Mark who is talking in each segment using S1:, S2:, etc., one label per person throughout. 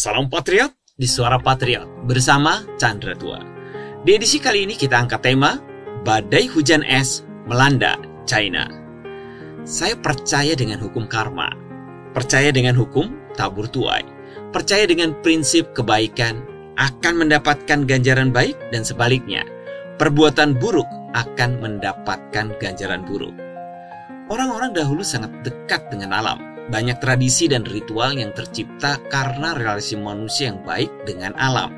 S1: Salam Patriot di Suara Patriot bersama Chandra Tua. Di edisi kali ini kita angkat tema Badai Hujan Es Melanda China. Saya percaya dengan hukum karma, percaya dengan hukum tabur tuai, percaya dengan prinsip kebaikan akan mendapatkan ganjaran baik dan sebaliknya, perbuatan buruk akan mendapatkan ganjaran buruk. Orang-orang dahulu sangat dekat dengan alam. Banyak tradisi dan ritual yang tercipta karena relasi manusia yang baik dengan alam.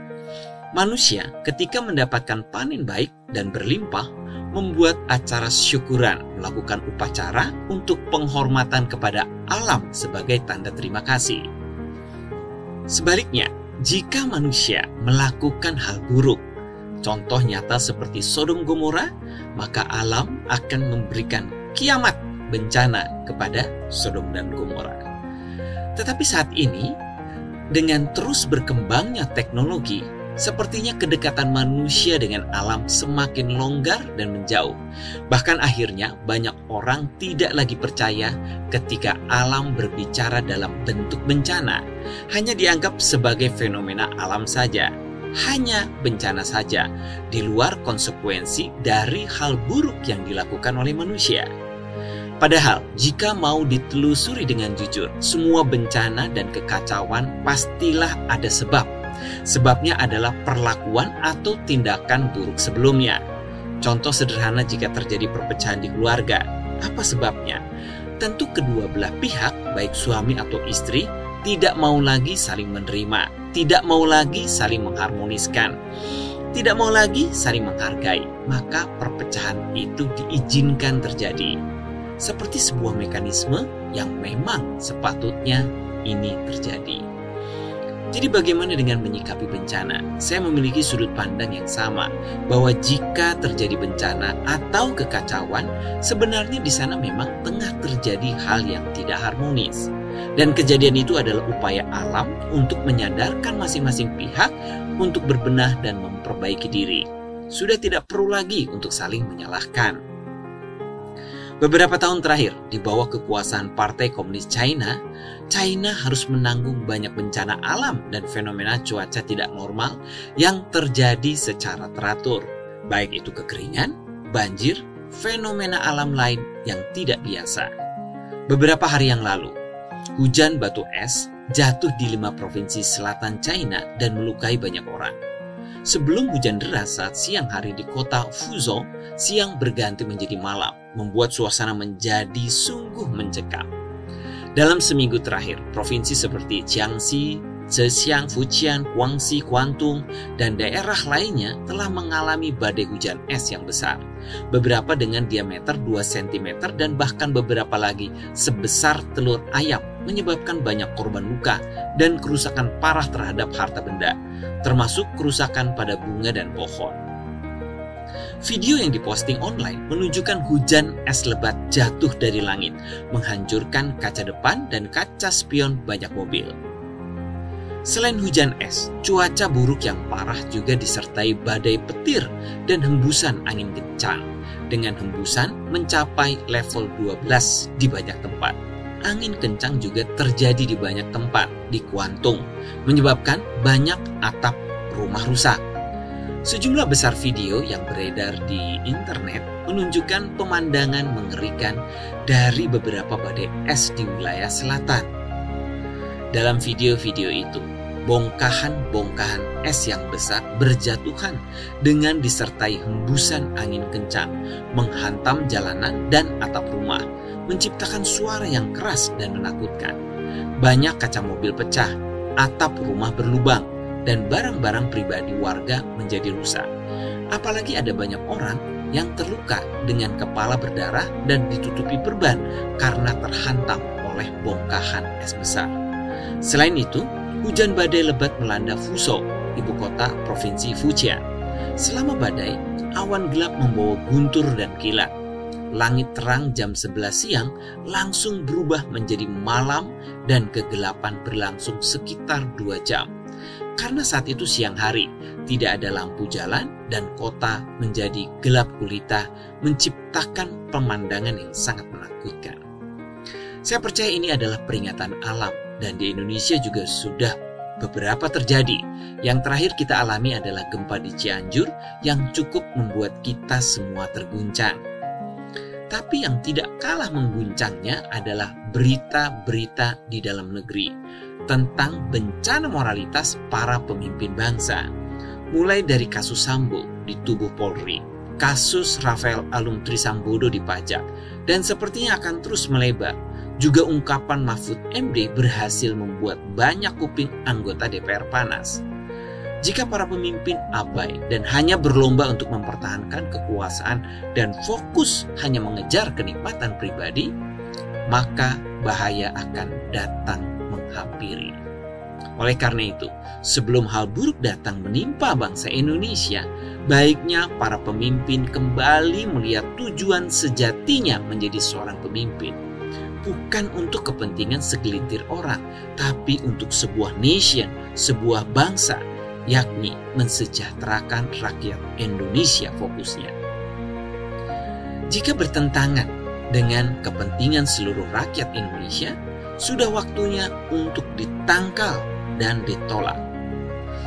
S1: Manusia ketika mendapatkan panen baik dan berlimpah, membuat acara syukuran, melakukan upacara untuk penghormatan kepada alam sebagai tanda terima kasih. Sebaliknya, jika manusia melakukan hal buruk, contoh nyata seperti Sodom Gomora, maka alam akan memberikan kiamat, bencana kepada Sodom dan Gomora. Tetapi saat ini, dengan terus berkembangnya teknologi, sepertinya kedekatan manusia dengan alam semakin longgar dan menjauh. Bahkan akhirnya banyak orang tidak lagi percaya ketika alam berbicara dalam bentuk bencana. Hanya dianggap sebagai fenomena alam saja, hanya bencana saja, di luar konsekuensi dari hal buruk yang dilakukan oleh manusia. Padahal, jika mau ditelusuri dengan jujur, semua bencana dan kekacauan pastilah ada sebab. Sebabnya adalah perlakuan atau tindakan buruk sebelumnya. Contoh sederhana jika terjadi perpecahan di keluarga. Apa sebabnya? Tentu kedua belah pihak, baik suami atau istri, tidak mau lagi saling menerima, tidak mau lagi saling mengharmoniskan, tidak mau lagi saling menghargai. Maka perpecahan itu diizinkan terjadi. Seperti sebuah mekanisme yang memang sepatutnya ini terjadi. Jadi bagaimana dengan menyikapi bencana? Saya memiliki sudut pandang yang sama, bahwa jika terjadi bencana atau kekacauan, sebenarnya di sana memang tengah terjadi hal yang tidak harmonis. Dan kejadian itu adalah upaya alam untuk menyadarkan masing-masing pihak untuk berbenah dan memperbaiki diri. Sudah tidak perlu lagi untuk saling menyalahkan. Beberapa tahun terakhir, di bawah kekuasaan Partai Komunis China, China harus menanggung banyak bencana alam dan fenomena cuaca tidak normal yang terjadi secara teratur. Baik itu kekeringan, banjir, fenomena alam lain yang tidak biasa. Beberapa hari yang lalu, hujan batu es jatuh di 5 provinsi selatan China dan melukai banyak orang. Sebelum hujan deras saat siang hari di kota Fuzhou, siang berganti menjadi malam, membuat suasana menjadi sungguh mencekam. Dalam seminggu terakhir, provinsi seperti Jiangxi, Zhejiang, Fujian, Guangxi, Guangdong, dan daerah lainnya telah mengalami badai hujan es yang besar. Beberapa dengan diameter 2 cm dan bahkan beberapa lagi sebesar telur ayam, menyebabkan banyak korban luka dan kerusakan parah terhadap harta benda, termasuk kerusakan pada bunga dan pohon. Video yang diposting online menunjukkan hujan es lebat jatuh dari langit, menghancurkan kaca depan dan kaca spion banyak mobil. Selain hujan es, cuaca buruk yang parah juga disertai badai petir dan hembusan angin kencang, dengan hembusan mencapai level 12 di banyak tempat. Angin kencang juga terjadi di banyak tempat di Guangdong, menyebabkan banyak atap rumah rusak. Sejumlah besar video yang beredar di internet menunjukkan pemandangan mengerikan dari beberapa badai es di wilayah selatan. Dalam video-video itu, bongkahan-bongkahan es yang besar berjatuhan dengan disertai hembusan angin kencang, menghantam jalanan dan atap rumah, menciptakan suara yang keras dan menakutkan. Banyak kaca mobil pecah, atap rumah berlubang, dan barang-barang pribadi warga menjadi rusak. Apalagi ada banyak orang yang terluka dengan kepala berdarah dan ditutupi perban karena terhantam oleh bongkahan es besar. Selain itu, hujan badai lebat melanda Fuzhou, ibu kota provinsi Fujian. Selama badai, awan gelap membawa guntur dan kilat. Langit terang jam 11 siang langsung berubah menjadi malam dan kegelapan berlangsung sekitar 2 jam. Karena saat itu siang hari, tidak ada lampu jalan dan kota menjadi gelap gulita, menciptakan pemandangan yang sangat menakutkan. Saya percaya ini adalah peringatan alam dan di Indonesia juga sudah beberapa terjadi. Yang terakhir kita alami adalah gempa di Cianjur yang cukup membuat kita semua terguncang. Tapi yang tidak kalah mengguncangnya adalah berita-berita di dalam negeri tentang bencana moralitas para pemimpin bangsa. Mulai dari kasus Sambo di tubuh Polri, kasus Rafael Alun Trisambodo di pajak, dan sepertinya akan terus melebar. Juga ungkapan Mahfud MD berhasil membuat banyak kuping anggota DPR panas. Jika para pemimpin abai dan hanya berlomba untuk mempertahankan kekuasaan dan fokus hanya mengejar kenikmatan pribadi, maka bahaya akan datang menghampiri. Oleh karena itu, sebelum hal buruk datang menimpa bangsa Indonesia, baiknya para pemimpin kembali melihat tujuan sejatinya menjadi seorang pemimpin. Bukan untuk kepentingan segelintir orang, tapi untuk sebuah nation, sebuah bangsa, yakni mensejahterakan rakyat Indonesia fokusnya. Jika bertentangan dengan kepentingan seluruh rakyat Indonesia, sudah waktunya untuk ditangkal dan ditolak.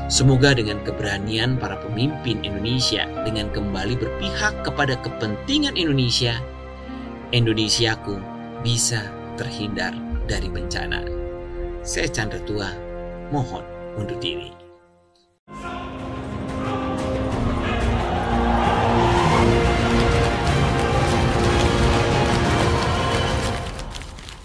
S1: Semoga dengan keberanian para pemimpin Indonesia dengan kembali berpihak kepada kepentingan Indonesia, Indonesiaku bisa terhindar dari bencana. Saya Chandra Tua, mohon undur diri.